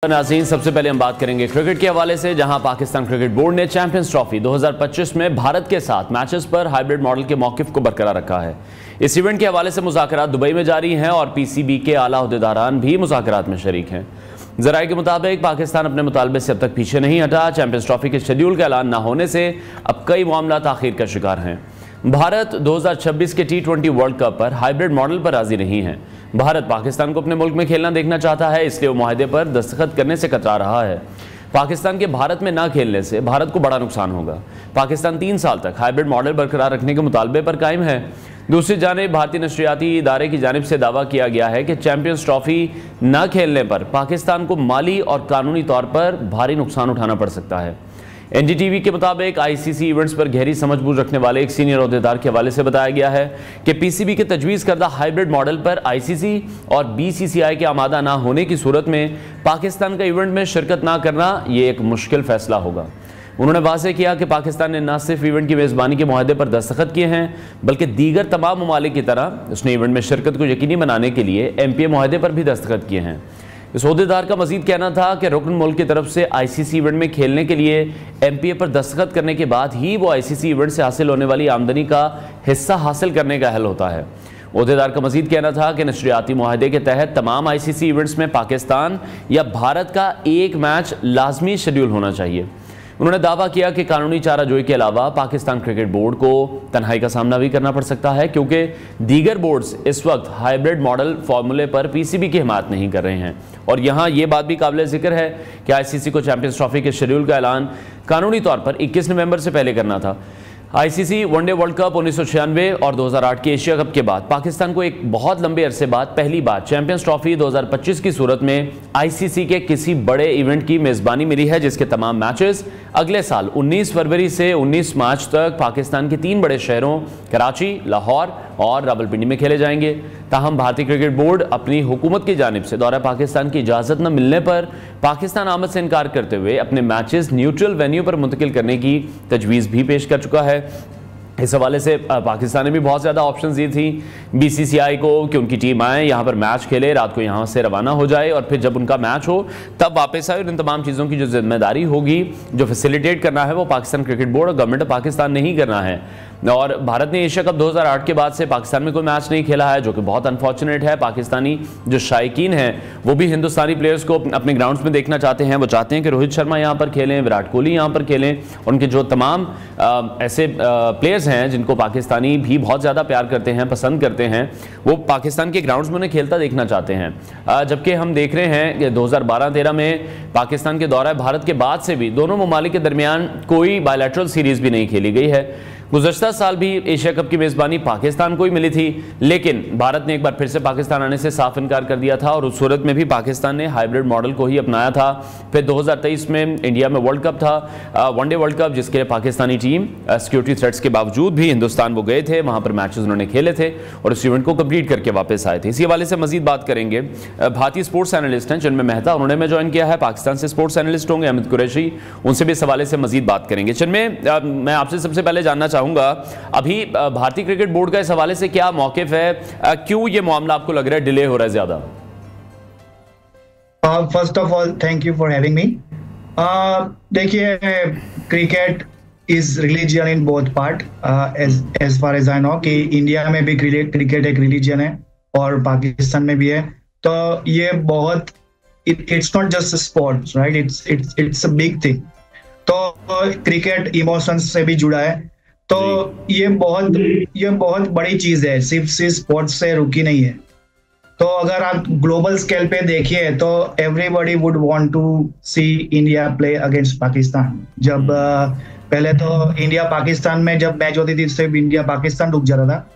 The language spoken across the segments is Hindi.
नाज़रीन, सबसे पहले हम बात करेंगे क्रिकेट के हवाले से, जहां पाकिस्तान क्रिकेट बोर्ड ने चैंपियंस ट्रॉफी 2025 में भारत के साथ मैचेस पर हाइब्रिड मॉडल के मौक़िफ़ को बरकरार रखा है। इस इवेंट के हवाले से मुज़ाकरात दुबई में जारी हैं और पीसीबी के आला अहदेदारान भी मुज़ाकरात में शरीक हैं। ज़राए के मुताबिक पाकिस्तान अपने मुतालबे से अब तक पीछे नहीं हटा। चैंपियंस ट्रॉफी के शेड्यूल का ऐलान न होने से अब कई मामला ताख़ीर का शिकार हैं। भारत 2026 के T20 वर्ल्ड कप पर हाइब्रिड मॉडल पर राजी नहीं है। भारत पाकिस्तान को अपने मुल्क में खेलना देखना चाहता है, इसलिए वो मुआहदे पर दस्तखत करने से कतरा रहा है। पाकिस्तान के भारत में ना खेलने से भारत को बड़ा नुकसान होगा। पाकिस्तान 3 साल तक हाइब्रिड मॉडल बरकरार रखने के मुतालबे पर कायम है। दूसरी जानिब भारतीय नशरियाती इदारे की जानिब से दावा किया गया है कि चैंपियंस ट्रॉफी न खेलने पर पाकिस्तान को माली और कानूनी तौर पर भारी नुकसान उठाना पड़ सकता है। एनडीटीवी के मुताबिक आईसीसी इवेंट्स पर गहरी समझबूझ रखने वाले एक सीनियर अहदेदार के हवाले से बताया गया है कि पीसीबी के तजवीज़ करदा हाइब्रिड मॉडल पर आईसीसी और बीसीसीआई के आमादा ना होने की सूरत में पाकिस्तान का इवेंट में शिरकत ना करना ये एक मुश्किल फैसला होगा। उन्होंने वाज़ेह किया कि पाकिस्तान ने न सिर्फ इवेंट की मेज़बानी के मुआहदे पर दस्तखत किए हैं, बल्कि दीगर तमाम ममालिक की तरह उसने इवेंट में शिरकत को यकीनी बनाने के लिए MPA मुआहदे पर भी दस्तखत किए हैं। इस अहदेदार का मजीद कहना था कि रुकन मुल्क की तरफ से आईसीसी इवेंट में खेलने के लिए MPA पर दस्तखत करने के बाद ही वो आईसीसी इवेंट से हासिल होने वाली आमदनी का हिस्सा हासिल करने का अहल होता है। अहदेदार का मजीद कहना था कि नशरियाती मुआहदे के तहत तमाम आईसीसी इवेंट्स में पाकिस्तान या भारत का एक मैच लाजमी शेड्यूल होना चाहिए। उन्होंने दावा किया कि कानूनी चाराजोई के अलावा पाकिस्तान क्रिकेट बोर्ड को तन्हाई का सामना भी करना पड़ सकता है, क्योंकि दीगर बोर्ड्स इस वक्त हाइब्रिड मॉडल फार्मूले पर पीसीबी की हिमायत नहीं कर रहे हैं। और यहाँ ये बात भी काबिल जिक्र है कि आईसीसी को चैंपियंस ट्रॉफी के शेड्यूल का ऐलान कानूनी तौर पर 21 नवंबर से पहले करना था। आईसीसी वनडे वर्ल्ड कप 1996 और 2008 के एशिया कप के बाद पाकिस्तान को एक बहुत लंबे अरसे बाद पहली बार चैंपियंस ट्रॉफी 2025 की सूरत में आईसीसी के किसी बड़े इवेंट की मेज़बानी मिली है, जिसके तमाम मैचेस अगले साल 19 फरवरी से 19 मार्च तक पाकिस्तान के 3 बड़े शहरों कराची, लाहौर और रावलपिंडी में खेले जाएंगे। ताहम भारतीय क्रिकेट बोर्ड अपनी हुकूमत की जानिब से दौरा पाकिस्तान की इजाज़त न मिलने पर पाकिस्तान आमद से इनकार करते हुए अपने मैचेस न्यूट्रल वेन्यू पर मुंतकिल करने की तजवीज़ भी पेश कर चुका है। इस हवाले से पाकिस्तान ने भी बहुत ज़्यादा ऑप्शंस दी थी बीसीसीआई को कि उनकी टीम आए, यहाँ पर मैच खेले, रात को यहाँ से रवाना हो जाए और फिर जब उनका मैच हो तब वापस आए। और इन तमाम चीज़ों की जो जिम्मेदारी होगी, जो फैसिलिटेट करना है, वो पाकिस्तान क्रिकेट बोर्ड और गवर्नमेंट ऑफ पाकिस्तान ने ही करना है। और भारत ने एशिया कप 2008 के बाद से पाकिस्तान में कोई मैच नहीं खेला है, जो कि बहुत अनफॉर्चुनेट है। पाकिस्तानी जो शायकीन हैं वो भी हिंदुस्तानी प्लेयर्स को अपने ग्राउंड्स में देखना चाहते हैं। वो चाहते हैं कि रोहित शर्मा यहाँ पर खेलें, विराट कोहली यहाँ पर खेलें, और उनके जो तमाम ऐसे प्लेयर्स हैं जिनको पाकिस्तानी भी बहुत ज़्यादा प्यार करते हैं, पसंद करते हैं, वो पाकिस्तान के ग्राउंड्स में उन्हें खेलता देखना चाहते हैं। जबकि हम देख रहे हैं कि 2012-13 में पाकिस्तान के दौरा भारत के बाद से भी दोनों ममालिक के दरमियान कोई बायलैटरल सीरीज़ भी नहीं खेली गई है। गुज़श्ता साल भी एशिया कप की मेज़बानी पाकिस्तान को ही मिली थी, लेकिन भारत ने एक बार फिर से पाकिस्तान आने से साफ इनकार कर दिया था और उस सूरत में भी पाकिस्तान ने हाइब्रिड मॉडल को ही अपनाया था। फिर 2023 में इंडिया में वर्ल्ड कप था, वनडे वर्ल्ड कप, जिसके लिए पाकिस्तानी टीम सिक्योरिटी थ्रेट्स के बावजूद भी हिंदुस्तान वो गए थे, वहाँ पर मैचेस उन्होंने खेले थे और इस इवेंट को कंप्लीट करके वापस आए थे। इसी हवाले से मजीद बात करेंगे। भारतीय स्पोर्ट्स एनालिस्ट हैं चिन्मय मेहता, उन्होंने में ज्वाइन किया है। पाकिस्तान से स्पोर्ट्स एनालिस्ट होंगे अमित कुरैशी, उनसे भी इस हवाले से मजीद बात करेंगे। चिन्मय, मैं आपसे सबसे पहले जानना चाहूँगा, अभी भारतीय क्रिकेट बोर्ड का इस हवाले से क्या मौकिफ है, क्यों ये मामला आपको लग रहा है डिले हो रहा है ज्यादा? First of all thank you for having me. देखिए, cricket is religion in both part, as far as I know कि इंडिया में भी क्रिकेट एक रिलीजियन है और पाकिस्तान में भी है। तो ये बहुत it's not just sports, right, it's a big thing. तो क्रिकेट इमोशंस से भी जुड़ा है, तो ये बहुत बड़ी चीज है, सिर्फ स्पोर्ट्स से रुकी नहीं है। तो अगर आप ग्लोबल स्केल पे देखिए तो everybody would want to see India play against Pakistan. जब पहले तो इंडिया पाकिस्तान में जब मैच होती थी सिर्फ इंडिया पाकिस्तान रुक जाता था,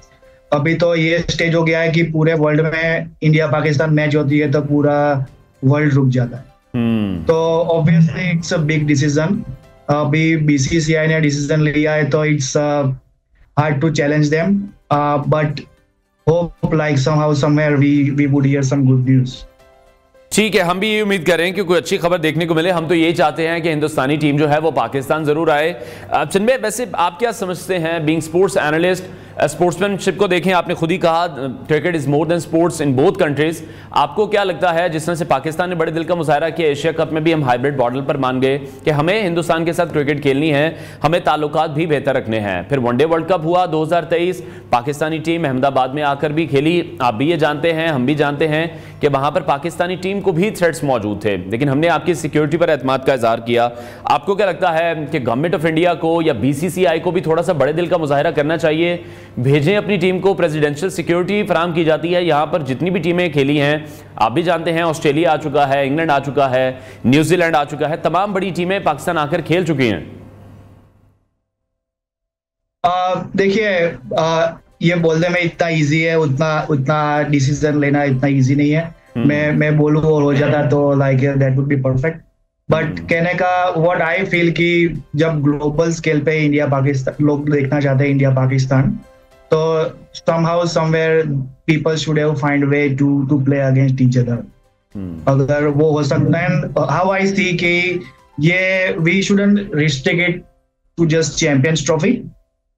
अभी तो ये स्टेज हो गया है कि पूरे वर्ल्ड में इंडिया पाकिस्तान मैच होती है तो पूरा वर्ल्ड रुक जाता है। तो obviously it's a big decision. अभी बीसीसीआई ने डिसीजन लिया है तो it's hard to challenge them, but hope like somehow somewhere we would hear some good news. ठीक है, हम भी ये उम्मीद कर रहे हैं कि कोई अच्छी खबर देखने को मिले। हम तो यही चाहते हैं कि हिंदुस्तानी टीम जो है वो पाकिस्तान जरूर आए। चिन्मय, वैसे आप क्या समझते हैं, बीइंग स्पोर्ट्स एनालिस्ट, स्पोर्ट्समैनशिप को देखें, आपने खुद ही कहा cricket is more than sports in both countries. आपको क्या लगता है, जिस तरह से पाकिस्तान ने बड़े दिल का मुजाहरा किया एशिया कप में भी, हम हाइब्रिड मॉडल पर मान गए कि हमें हिंदुस्तान के साथ क्रिकेट खेलनी है, हमें ताल्लुकात भी बेहतर रखने हैं। फिर वनडे वर्ल्ड कप हुआ 2023, पाकिस्तानी टीम अहमदाबाद में आकर भी खेली। आप भी ये जानते हैं, हम भी जानते हैं कि वहां पर पाकिस्तानी टीम को भी थ्रेट्स मौजूद थे, लेकिन हमने आपकी सिक्योरिटी पर एतमाद का इजहार किया। आपको क्या लगता है कि गवर्नमेंट ऑफ इंडिया को या बीसीसीआई को भी थोड़ा सा बड़े दिल का मुजाहरा करना चाहिए, भेजें अपनी टीम को, प्रेसिडेंशियल सिक्योरिटी फराम की जाती है। यहां पर जितनी भी टीमें खेली हैं, आप भी जानते हैं, ऑस्ट्रेलिया आ चुका है, इंग्लैंड आ चुका है, न्यूजीलैंड आ चुका है, तमाम बड़ी टीमें पाकिस्तान आकर खेल चुकी हैं। देखिए, ये बोलने में इतना इजी है, उतना डिसीजन लेना इतना इजी नहीं है। मैं बोलूँ और हो जाता तो like that would be perfect, but कहने का व्हाट आई फील कि जब ग्लोबल स्केल पे इंडिया पाकिस्तान लोग देखना चाहते हैं, इंडिया पाकिस्तान, तो somehow somewhere people should have find way to play against each other. अगर वो हो सकता है, how I see कि ये we shouldn't restrict it to just Champions Trophy.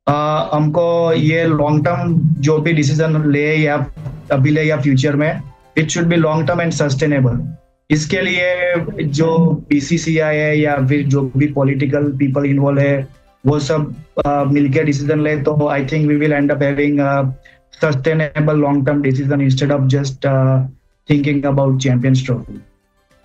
हमको ये लॉन्ग टर्म जो भी डिसीजन ले या अभी ले या फ्यूचर में, it should be long term and sustainable. इसके लिए जो बीसीसीआई है या फिर जो भी पॉलिटिकल पीपल इन्वॉल्व है, वो सब मिलकर डिसीजन ले, तो I think we will end up having sustainable long term decision instead of just thinking about champions trophy.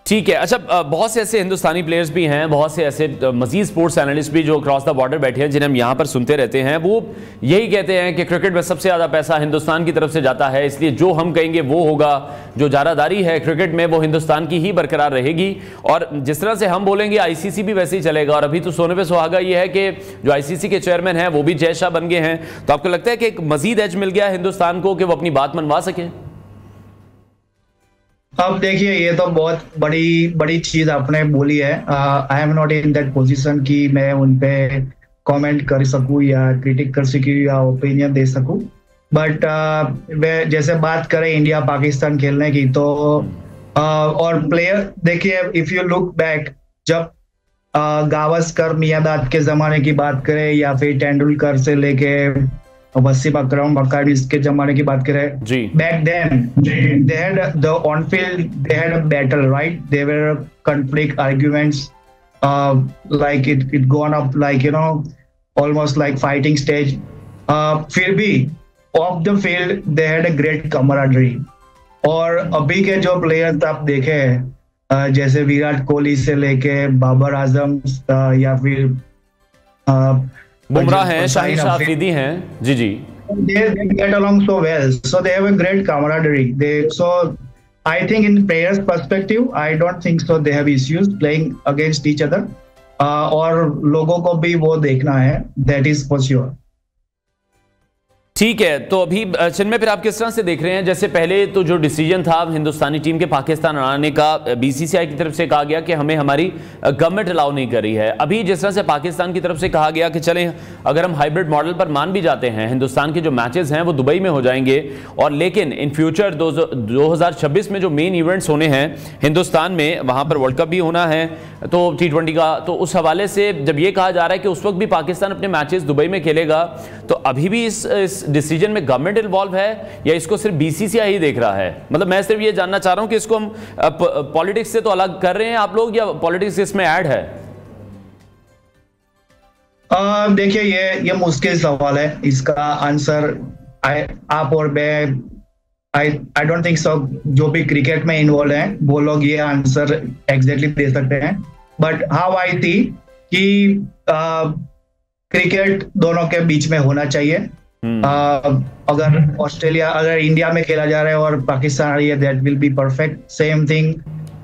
ठीक है। अच्छा, बहुत से ऐसे हिंदुस्तानी प्लेयर्स भी हैं, बहुत से ऐसे मजीद स्पोर्ट्स एनालिस्ट भी जो क्रॉस द बॉर्डर बैठे हैं, जिन्हें हम यहाँ पर सुनते रहते हैं, वो यही कहते हैं कि क्रिकेट में सबसे ज़्यादा पैसा हिंदुस्तान की तरफ से जाता है, इसलिए जो हम कहेंगे वो होगा, जो जारादारी है क्रिकेट में वो हिंदुस्तान की ही बरकरार रहेगी, और जिस तरह से हम बोलेंगे आईसीसी भी वैसे ही चलेगा। और अभी तो सोने पे सुहागा ये है कि जो आईसीसी के चेयरमैन हैं वो भी जय शाह बन गए हैं, तो आपको लगता है कि एक मजीद एज मिल गया हिंदुस्तान को कि वो अपनी बात मनवा सकें? अब देखिए, ये तो बहुत बड़ी चीज आपने बोली है। I am not in that position कि मैं उन पे कमेंट कर सकूं या क्रिटिक कर सकूं या ओपिनियन दे सकूं, बट जैसे बात करें इंडिया पाकिस्तान खेलने की, तो और प्लेयर देखिए, इफ यू लुक बैक, जब गावस्कर मियांदाद के जमाने की बात करें या फिर तेंदुलकर से लेके वसीम अकरम मक्काडीज के जमाने की बात करें, back then they had the on field, they had a battle, right? There were conflict arguments, like it gone up like, you know, almost like fighting stage. फिर भी off the field they had a great camaraderie. और अभी के जो प्लेयर्स आप देखे हैं, जैसे विराट कोहली से लेके बाबर आजम या फिर बुमराह हैं, शाहिद अफरीदी हैं, जी they get along so well, so they have a great camaraderie. So I think in players perspective, I don't think so they have issues playing against each other. और लोगों को भी वो देखना है, that is for sure. ठीक है। तो अभी चिन्मय, फिर आप किस तरह से देख रहे हैं, जैसे पहले तो जो डिसीजन था हिंदुस्तानी टीम के पाकिस्तान आने का, बीसीसीआई की तरफ से कहा गया कि हमें हमारी गवर्नमेंट अलाउ नहीं कर रही है। अभी जिस तरह से पाकिस्तान की तरफ से कहा गया कि चलें, अगर हम हाइब्रिड मॉडल पर मान भी जाते हैं, हिंदुस्तान के जो मैचेस हैं वो दुबई में हो जाएंगे, और लेकिन इन फ्यूचर 2026 में जो मेन इवेंट्स होने हैं हिंदुस्तान में, वहाँ पर वर्ल्ड कप भी होना है, तो T20 का, तो उस हवाले से जब ये कहा जा रहा है कि उस वक्त भी पाकिस्तान अपने मैचेस दुबई में खेलेगा, तो अभी भी इस डिसीजन में गवर्नमेंट इन्वॉल्व है या इसको सिर्फ बीसीसीआई ही देख रहा है? मतलब मैं सिर्फ ये जानना चाह रहा हूं कि इसको हम पॉलिटिक्स से तो अलग कर रहे हैं आप लोग, या पॉलिटिक्स इसमें ऐड है? देखिए, ये मुश्किल सवाल है, इसका आंसर आप और मैं, आई डोंट थिंक सो जो भी क्रिकेट में इन्वॉल्व हैं वो लोग ये आंसर एग्जैक्टली दे सकते हैं, बट हाउ आई सी कि क्रिकेट दोनों के बीच में होना चाहिए। अगर इंडिया में खेला जा रहा है और पाकिस्तान आ रही है, that will be perfect. Same thing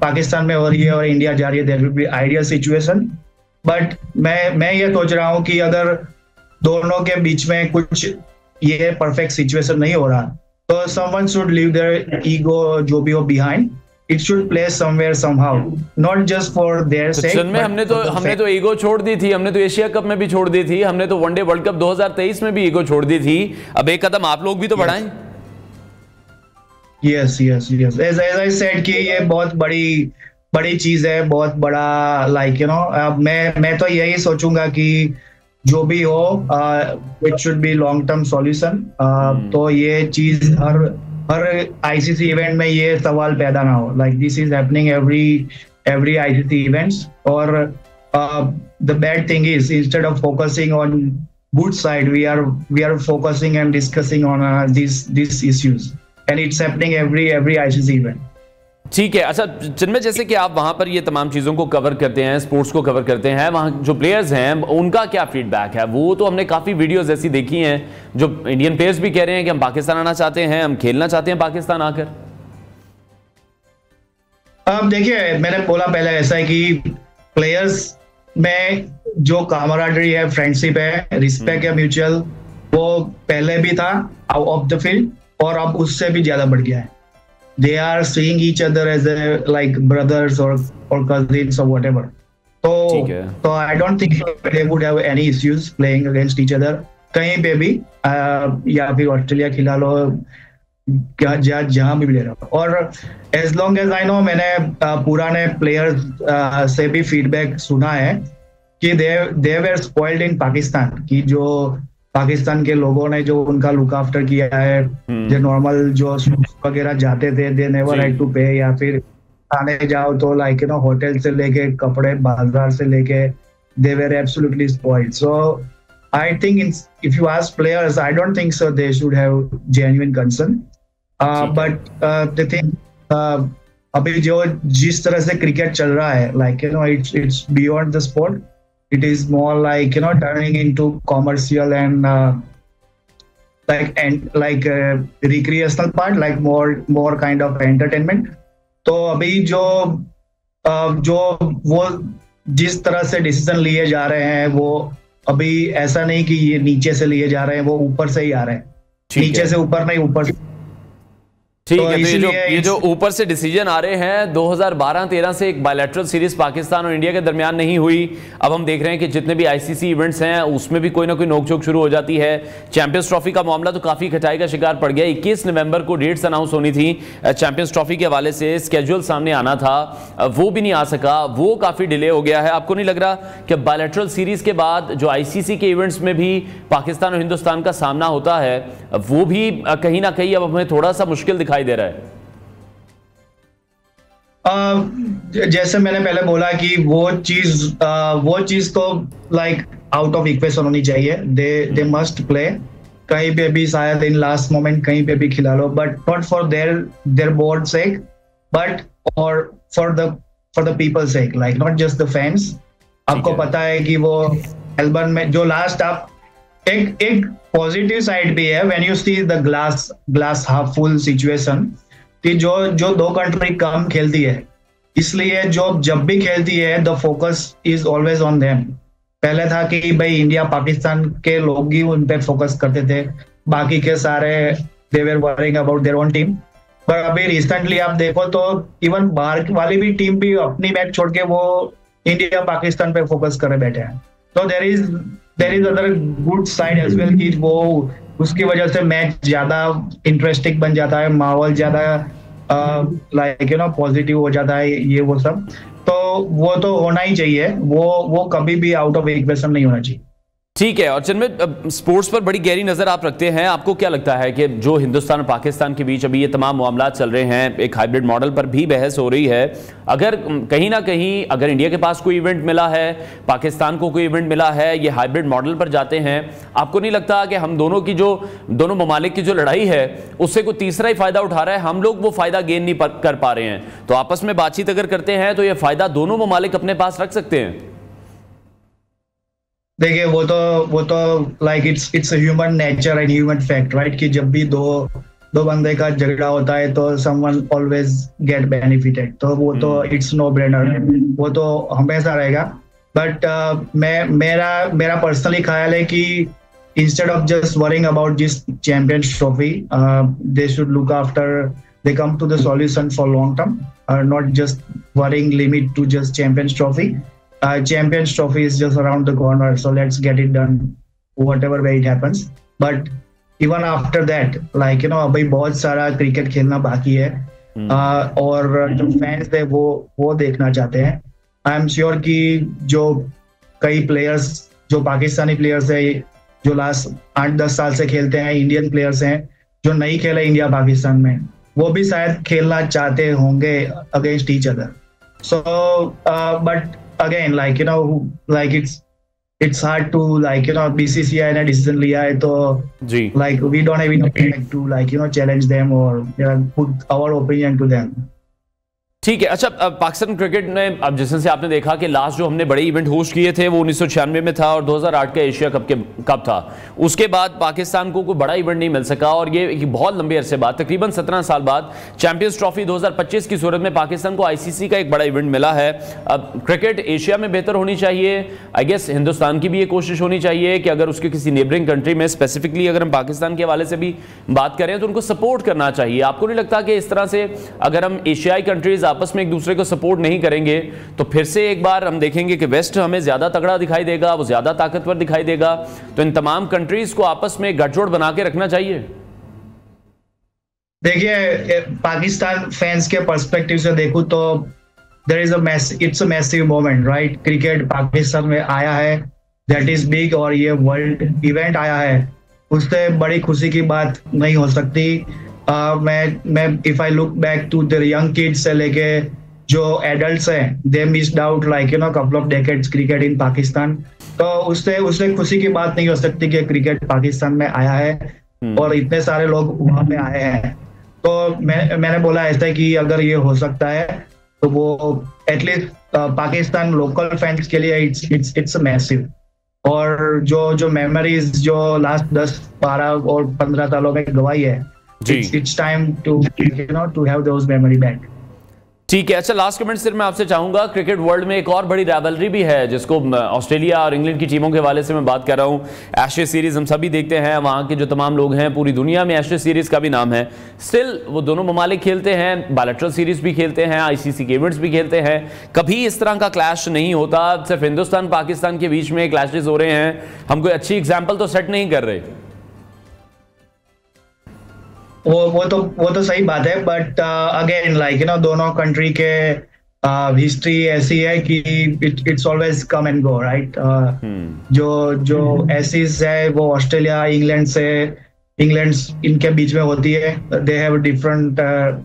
Pakistan में हो रही है और इंडिया जा रही है, that will be ideal situation. But मैं ये सोच रहा हूँ कि अगर दोनों के बीच में कुछ ये परफेक्ट सिचुएशन नहीं हो रहा, तो someone should leave their ego जो भी हो behind. It should play somewhere somehow, not just for their sake. में हमने तो ईगो छोड़ दी थी, हमने तो एशिया कप में भी छोड़ दी थी, हमने तो वनडे वर्ल्ड कप 2023 में भी ईगो छोड़ दी थी। अब एक कदम आप लोग भी तो बढ़ाएं। Yes. As I said कि ये बहुत बड़ी चीज है, बहुत बड़ा, like you know, मैं तो यही सोचूंगा कि जो भी हो, it should be long term solution. तो ये चीज हर हर आईसीसी इवेंट में ये सवाल पैदा ना हो, like this is happening every ICC events. और the bad thing is, instead of focusing on good side, we are focusing and discussing on these issues, and it's happening every ICC event. ठीक है। अच्छा चिन्मय, जैसे कि आप वहां पर ये तमाम चीज़ों को कवर करते हैं, स्पोर्ट्स को कवर करते हैं, वहां जो प्लेयर्स हैं उनका क्या फीडबैक है? वो तो हमने काफ़ी वीडियोस ऐसी देखी हैं जो इंडियन प्लेयर्स भी कह रहे हैं कि हम पाकिस्तान आना चाहते हैं, हम खेलना चाहते हैं पाकिस्तान आकर। अब देखिए, मैंने बोला पहले ऐसा है कि प्लेयर्स में जो कामराडरी है, फ्रेंडशिप है, रिस्पेक्ट है म्यूचुअल, वो पहले भी था आउट ऑफ द फील्ड और अब उससे भी ज्यादा बढ़ गया है। They are seeing each other as like brothers or cousins or whatever. So I don't think they would have any issues playing against each other कहीं पे भी, या फिर ऑस्ट्रेलिया खिला लो, जहां भी ले रहा हो। और as long as I know, मैंने पुराने प्लेयर्स से भी फीडबैक सुना है कि they were spoiled in Pakistan, कि जो पाकिस्तान के लोगों ने जो उनका लुक आफ्टर किया है, जो नॉर्मल जो वगैरह जाते थे, दे नेवर हैड टू पे, या फिर खाने जाओ तो लाइक यू नो होटल से लेके कपड़े, बाजार से लेके, they were absolutely spoiled. So I think if you ask players, I don't think so they should have genuine concern, but the thing, अभी जो जिस तरह से क्रिकेट चल रहा है, like you know it's beyond the sport. It is more like, you know, turning into commercial and recreational part, like more kind of entertainment. तो अभी जो वो जिस तरह से डिसीजन लिए जा रहे हैं, वो अभी ऐसा नहीं कि ये नीचे से लिए जा रहे हैं, वो ऊपर से ही आ रहे हैं, नीचे से ऊपर नहीं, ऊपर से। ठीक है, तो ये जो ऊपर से डिसीजन आ रहे हैं, 2012-13 से एक बायलैटरल सीरीज पाकिस्तान और इंडिया के दरमियान नहीं हुई। अब हम देख रहे हैं कि जितने भी आईसीसी इवेंट्स हैं उसमें भी कोई ना कोई नोकझोंक शुरू हो जाती है। चैंपियंस ट्रॉफी का मामला तो काफी खटाई का शिकार पड़ गया। 21 नवंबर को डेट्स अनाउंस होनी थी चैंपियंस ट्रॉफी के हवाले से, स्केड्यूल सामने आना था, वो भी नहीं आ सका, वो काफी डिले हो गया है। आपको नहीं लग रहा कि बायलैटरल सीरीज के बाद जो आईसीसी के इवेंट्स में भी पाकिस्तान और हिंदुस्तान का सामना होता है, वो भी कहीं ना कहीं अब हमें थोड़ा सा मुश्किल दिखाई दे रहा है? जैसे मैंने पहले बोला कि वो चीज तो लाइक आउट ऑफ इक्वेशन होनी चाहिए। दे मस्ट प्ले, कहीं पे भी शायद इन लास्ट मोमेंट कहीं पे भी खिला लो, but not for their board sake, but और for the people sake, like not just the fans. आपको पता है कि वो मेलबर्न में जो लास्ट, आप एक पॉजिटिव साइड भी है when you see the glass half full situation, कि जो दो कंट्री कम खेलती है, इसलिए जब भी खेलती है, the focus is always on them. पहले था कि भाई इंडिया पाकिस्तान के लोग ही उन पे फोकस करते थे, बाकी के सारे they were worrying about their own team. पर अभी रिसेंटली आप देखो तो इवन बाहर वाली भी टीम भी अपनी मैच छोड़ के वो इंडिया पाकिस्तान पे फोकस करे बैठे हैं। तो there is other good side as well, कि वो उसकी वजह से मैच ज्यादा इंटरेस्टिंग बन जाता है, माहौल ज्यादा लाइक यू नो पॉजिटिव हो जाता है, ये वो सब। तो वो तो होना ही चाहिए, वो कभी भी आउट ऑफ इक्वेशन नहीं होना चाहिए। ठीक है। और चिन्मय, स्पोर्ट्स पर बड़ी गहरी नजर आप रखते हैं, आपको क्या लगता है कि जो हिंदुस्तान और पाकिस्तान के बीच अभी ये तमाम मामला चल रहे हैं, एक हाइब्रिड मॉडल पर भी बहस हो रही है, अगर कहीं ना कहीं अगर इंडिया के पास कोई इवेंट मिला है, पाकिस्तान को कोई इवेंट मिला है, ये हाइब्रिड मॉडल पर जाते हैं, आपको नहीं लगता कि हम दोनों ममालिक की जो लड़ाई है उससे कोई तीसरा ही फायदा उठा रहा है, हम लोग वो फायदा गेन नहीं कर पा रहे हैं? तो आपस में बातचीत अगर करते हैं तो ये फायदा दोनों ममालिक अपने पास रख सकते हैं। देखिए, वो तो like it's human nature and human fact, right, कि जब भी दो बंदे का झगड़ा होता है तो समवन ऑलवेज गेट बेनिफिटेड। तो वो तो इट्स नो ब्रेनर, वो तो हमेशा रहेगा। बट मेरा पर्सनली ख्याल है कि instead of just worrying about this champions trophy, they should look after, they come to the solution for long term, not just worrying limit to just champions trophy. Champions Trophy is just around the corner, so let's get it done, whatever way it happens. But even after that, like you know, अभी बहुत सारा क्रिकेट खेलना बाकी है, और जो फैंस थे वो देखना चाहते हैं. आई एम श्योर कि जो कई प्लेयर्स जो पाकिस्तानी प्लेयर्स है, जो लास्ट 8-10 साल से खेलते हैं, इंडियन प्लेयर्स हैं जो नहीं खेले इंडिया पाकिस्तान में, वो भी शायद खेलना चाहते होंगे against each other. So but again like you know like it's hard to like you know BCCI ने डिसीजन लिया है तो जी like we don't have enough time to like you know challenge them or put our opinion to them. ठीक है. अच्छा, पाकिस्तान क्रिकेट ने अब जिस से आपने देखा कि लास्ट जो हमने बड़े इवेंट होस्ट किए थे वो 1996 में था और 2008 का एशिया कप था. उसके बाद पाकिस्तान को कोई बड़ा इवेंट नहीं मिल सका और ये एक बहुत लंबे अरसे बाद, तकरीबन 17 साल बाद चैंपियंस ट्रॉफी 2025 की सूरत में पाकिस्तान को आईसीसी का एक बड़ा इवेंट मिला है. अब क्रिकेट एशिया में बेहतर होनी चाहिए. आई गेस हिंदुस्तान की भी ये कोशिश होनी चाहिए कि अगर उसके किसी नेबरिंग कंट्री में, स्पेसिफिकली अगर हम पाकिस्तान के हवाले से भी बात करें, तो उनको सपोर्ट करना चाहिए. आपको नहीं लगता कि इस तरह से अगर हम एशियाई कंट्रीज आपस में एक दूसरे को सपोर्ट नहीं करेंगे तो फिर से एक बार हम देखेंगे कि वेस्ट हमें ज्यादा तगड़ा दिखाई देगा, वो ज्यादा ताकतवर दिखाई देगा? तो इन तमाम कंट्रीज को आपस में गठजोड़ बना के रखना चाहिए. देखिए, पाकिस्तान फैंस के पर्सपेक्टिव से देखूं तो there is it's a massive moment, right? Cricket Pakistan में आया है, दैट इज बिग, और ये वर्ल्ड इवेंट आया है, उससे बड़ी खुशी की बात नहीं हो सकती. मैं if I look back to the young kids से लेके जो एडल्ट्स हैं, they missed out like you know couple of decades cricket in Pakistan. तो उससे खुशी की बात नहीं हो सकती कि क्रिकेट पाकिस्तान में आया है और इतने सारे लोग वहां पे आए हैं. तो मैंने बोला ऐसा कि अगर ये हो सकता है तो वो एटलीस्ट पाकिस्तान लोकल फैंस के लिए इट्स मैसिव. और जो मेमोरीज जो लास्ट 10, 12 और 15 सालों में गवाई है, it's time to you know to have those memory back. ठीक है. अच्छा, लास्ट कमेंट सिर्फ मैं आपसे चाहूंगा, क्रिकेट वर्ल्ड में एक और बड़ी राइवलरी भी है जिसको ऑस्ट्रेलिया और इंग्लैंड की टीमों के हवाले से मैं बात कर रहा हूं. एशेज सीरीज हम सभी देखते हैं, वहां के जो तमाम लोग हैं, पूरी दुनिया में एशेज सीरीज का भी नाम है. स्टिल वो दोनों ममालिक खेलते हैं, बायलैटरल सीरीज भी खेलते हैं, आईसीसी के इवेंट्स भी खेलते हैं. कभी इस तरह का क्लैश नहीं होता. सिर्फ हिंदुस्तान पाकिस्तान के बीच में क्लैशेज हो रहे हैं. हम कोई अच्छी एग्जाम्पल तो सेट नहीं कर रहे. वो तो सही बात है, but again like you know दोनों कंट्री के हिस्ट्री ऐसी है कि it's always come and go, right? जो एसीज है वो ऑस्ट्रेलिया, इंग्लैंड इनके बीच में होती है. They have different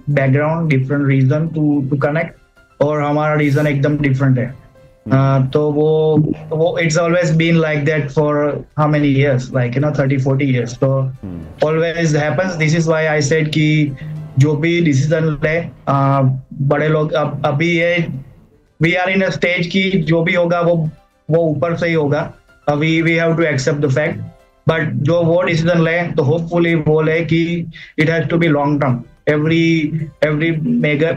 background, different reason to connect, और हमारा रीजन एकदम डिफरेंट है. तो वो it's always been like that for how many years, like you know 30-40 years. तो always happens. This is why I said कि जो भी डिसीजन ले बड़े लोग, अभी ये we are in a stage की जो भी होगा वो ऊपर से ही होगा. We have to accept the fact. But जो वो डिसीजन ले तो होपफुली वो ले कि it has to be long term. Every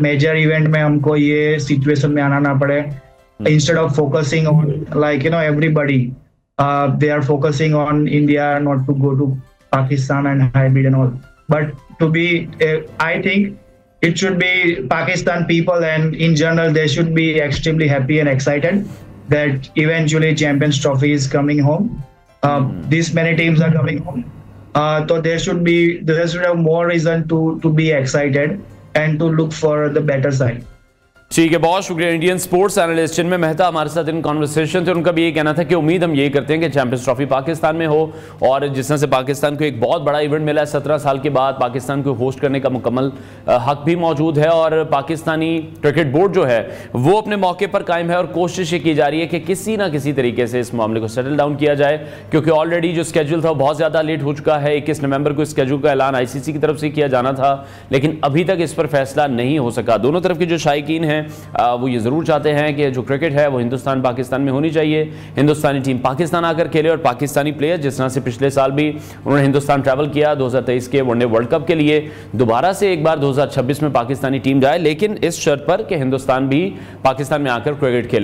major event में हमको ये सिचुएशन में आना ना पड़े. Instead of focusing on like you know everybody, they are focusing on India, not to go to Pakistan and hybrid and all. But to be, I think it should be Pakistan people, and in general they should be extremely happy and excited that eventually Champions Trophy is coming home. This many teams are coming home. So there should have more reason to be excited and to look for the better side. ठीक है, बहुत शुक्रिया. इंडियन स्पोर्ट्स एनालिस्ट चिन्मय मेहता हमारे साथ इन कॉन्वर्सेशन थे. उनका भी ये कहना था कि उम्मीद हम यही करते हैं कि चैंपियंस ट्रॉफी पाकिस्तान में हो, और जिस तरह से पाकिस्तान को एक बहुत बड़ा इवेंट मिला है 17 साल के बाद, पाकिस्तान को होस्ट करने का मुकम्मल हक भी मौजूद है, और पाकिस्तानी क्रिकेट बोर्ड जो है वो अपने मौके पर कायम है, और कोशिश ये की जा रही है कि किसी ना किसी तरीके से इस मामले को सेटल डाउन किया जाए, क्योंकि ऑलरेडी जो स्केड्यूल था वो बहुत ज़्यादा लेट हो चुका है. 21 नवंबर को इस स्केड्यूल का ऐलान आईसीसी की तरफ से किया जाना था, लेकिन अभी तक इस पर फैसला नहीं हो सका. दोनों तरफ के जो शायकीन हैं वो ये ज़रूर चाहते हैं कि जो क्रिकेट है वो हिंदुस्तान पाकिस्तान में होनी चाहिए, हिंदुस्तानी टीम पाकिस्तान आकर खेले, और पाकिस्तानी प्लेयर जिस तरह से पिछले साल भी उन्होंने हिंदुस्तान ट्रैवल किया 2023 के वनडे वर्ल्ड कप के लिए, दोबारा से एक बार 2026 में पाकिस्तानी टीम जाए, लेकिन इस शर्त पर कि हिंदुस्तान भी पाकिस्तान में आकर क्रिकेट खेले.